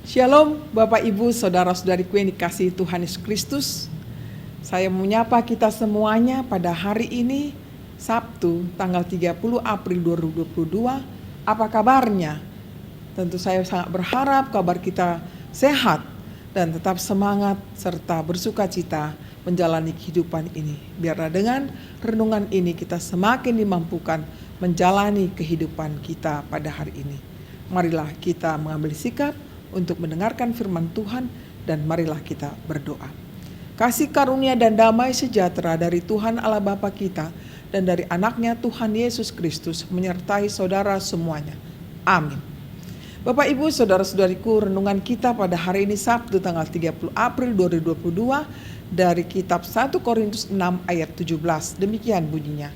Shalom Bapak Ibu Saudara-saudariku yang dikasihi Tuhan Yesus Kristus. Saya menyapa kita semuanya pada hari ini Sabtu tanggal 30 April 2022. Apa kabarnya? Tentu saya sangat berharap kabar kita sehat dan tetap semangat serta bersuka cita menjalani kehidupan ini. Biarlah dengan renungan ini kita semakin dimampukan menjalani kehidupan kita pada hari ini. Marilah kita mengambil sikap untuk mendengarkan firman Tuhan dan marilah kita berdoa. Kasih karunia dan damai sejahtera dari Tuhan Allah Bapa kita dan dari anaknya Tuhan Yesus Kristus menyertai saudara semuanya. Amin. Bapak Ibu saudara-saudariku, renungan kita pada hari ini Sabtu tanggal 30 April 2022 dari kitab 1 Korintus 6 ayat 17. Demikian bunyinya.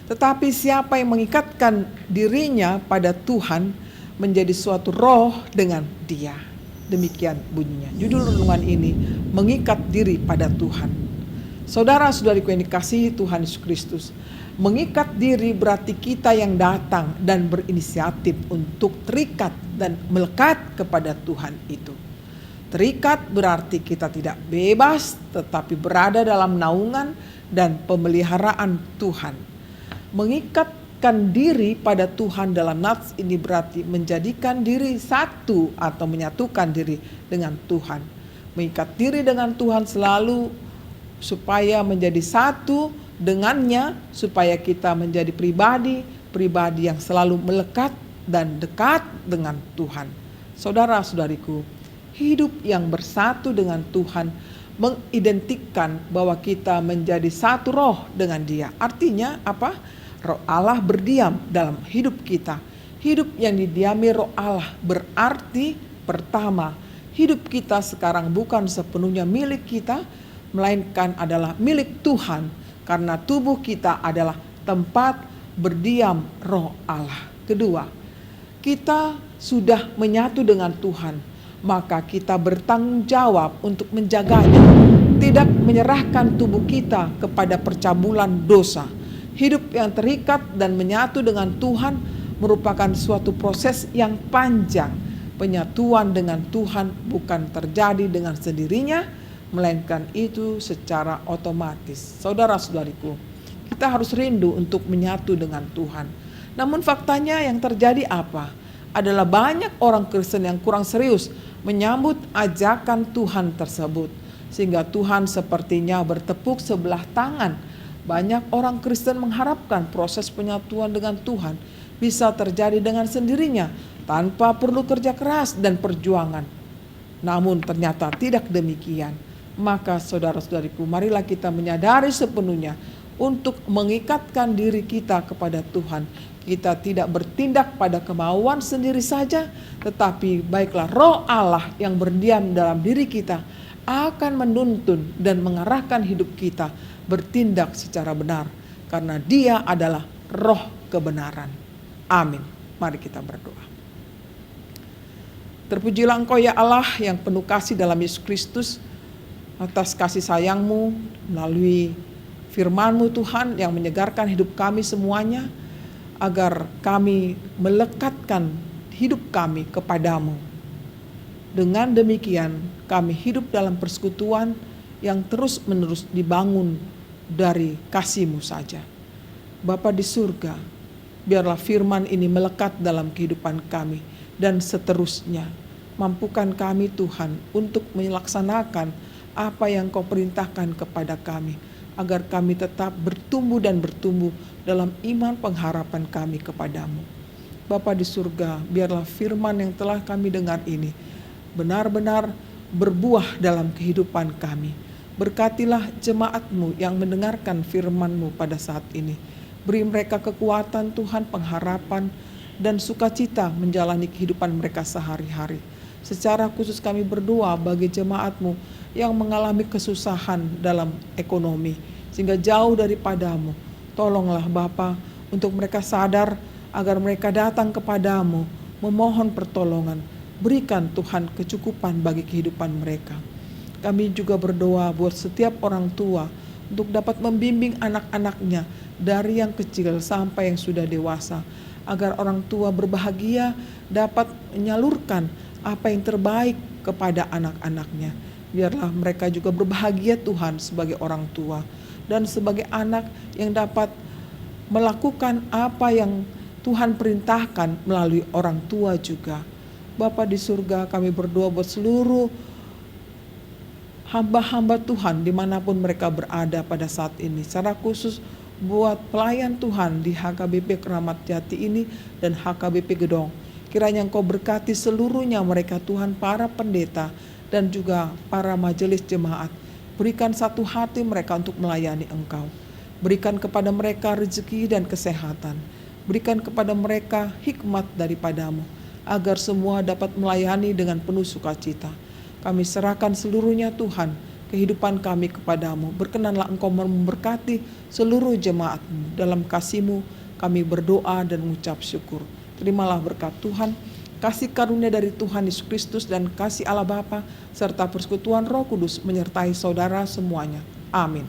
Tetapi siapa yang mengikatkan dirinya pada Tuhan menjadi suatu roh dengan Dia. Demikian bunyinya. Judul renungan ini, mengikat diri pada Tuhan. Saudara-saudariku yang dikasihi Tuhan Yesus Kristus, mengikat diri berarti kita yang datang dan berinisiatif untuk terikat dan melekat kepada Tuhan itu. Terikat berarti kita tidak bebas tetapi berada dalam naungan dan pemeliharaan Tuhan. Mengikat diri pada Tuhan dalam nats ini berarti menjadikan diri satu atau menyatukan diri dengan Tuhan. Mengikat diri dengan Tuhan selalu supaya menjadi satu dengannya, supaya kita menjadi pribadi yang selalu melekat dan dekat dengan Tuhan. Saudara-saudariku, hidup yang bersatu dengan Tuhan mengidentikan bahwa kita menjadi satu roh dengan Dia. Artinya apa? Roh Allah berdiam dalam hidup kita. Hidup yang didiami roh Allah berarti pertama, hidup kita sekarang bukan sepenuhnya milik kita, melainkan adalah milik Tuhan. Karena tubuh kita adalah tempat berdiam roh Allah. Kedua, kita sudah menyatu dengan Tuhan, maka kita bertanggung jawab untuk menjaganya. Tidak menyerahkan tubuh kita kepada percabulan dosa. Hidup yang terikat dan menyatu dengan Tuhan merupakan suatu proses yang panjang. Penyatuan dengan Tuhan bukan terjadi dengan sendirinya, melainkan itu secara otomatis. Saudara-saudariku, kita harus rindu untuk menyatu dengan Tuhan. Namun faktanya yang terjadi apa? Adalah banyak orang Kristen yang kurang serius menyambut ajakan Tuhan tersebut. Sehingga Tuhan sepertinya bertepuk sebelah tangan. Banyak orang Kristen mengharapkan proses penyatuan dengan Tuhan bisa terjadi dengan sendirinya tanpa perlu kerja keras dan perjuangan. Namun ternyata tidak demikian. Maka saudara-saudariku, marilah kita menyadari sepenuhnya untuk mengikatkan diri kita kepada Tuhan. Kita tidak bertindak pada kemauan sendiri saja, tetapi baiklah roh Allah yang berdiam dalam diri kita akan menuntun dan mengarahkan hidup kita bertindak secara benar, karena Dia adalah roh kebenaran. Amin. Mari kita berdoa. Terpujilah Engkau ya Allah yang penuh kasih dalam Yesus Kristus, atas kasih sayang-Mu melalui firman-Mu Tuhan yang menyegarkan hidup kami semuanya, agar kami melekatkan hidup kami kepadamu. Dengan demikian kami hidup dalam persekutuan yang terus-menerus dibangun dari kasih-Mu saja. Bapa di surga, biarlah firman ini melekat dalam kehidupan kami dan seterusnya. Mampukan kami Tuhan untuk melaksanakan apa yang Kau perintahkan kepada kami, agar kami tetap bertumbuh dan bertumbuh dalam iman pengharapan kami kepadamu. Bapa di surga, biarlah firman yang telah kami dengar ini benar-benar berbuah dalam kehidupan kami. Berkatilah jemaat-Mu yang mendengarkan firman-Mu pada saat ini. Beri mereka kekuatan Tuhan, pengharapan dan sukacita menjalani kehidupan mereka sehari-hari. Secara khusus kami berdoa bagi jemaat-Mu yang mengalami kesusahan dalam ekonomi sehingga jauh daripadamu. Tolonglah Bapa untuk mereka sadar agar mereka datang kepadamu memohon pertolongan. Berikan Tuhan kecukupan bagi kehidupan mereka. Kami juga berdoa buat setiap orang tua untuk dapat membimbing anak-anaknya dari yang kecil sampai yang sudah dewasa, agar orang tua berbahagia dapat menyalurkan apa yang terbaik kepada anak-anaknya. Biarlah mereka juga berbahagia Tuhan sebagai orang tua dan sebagai anak yang dapat melakukan apa yang Tuhan perintahkan melalui orang tua juga. Bapa di surga, kami berdoa buat seluruh hamba-hamba Tuhan dimanapun mereka berada pada saat ini. Secara khusus buat pelayan Tuhan di HKBP Keramat Jati ini dan HKBP Gedong. Kiranya Engkau berkati seluruhnya mereka Tuhan, para pendeta dan juga para majelis jemaat. Berikan satu hati mereka untuk melayani Engkau. Berikan kepada mereka rezeki dan kesehatan. Berikan kepada mereka hikmat daripadamu, agar semua dapat melayani dengan penuh sukacita. Kami serahkan seluruhnya Tuhan, kehidupan kami kepadamu. Berkenanlah Engkau memberkati seluruh jemaat-Mu. Dalam kasih-Mu kami berdoa dan mengucap syukur. Terimalah berkat Tuhan, kasih karunia dari Tuhan Yesus Kristus dan kasih Allah Bapa serta persekutuan Roh Kudus menyertai saudara semuanya. Amin.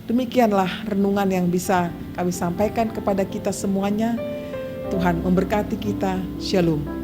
Demikianlah renungan yang bisa kami sampaikan kepada kita semuanya. Tuhan memberkati kita. Shalom.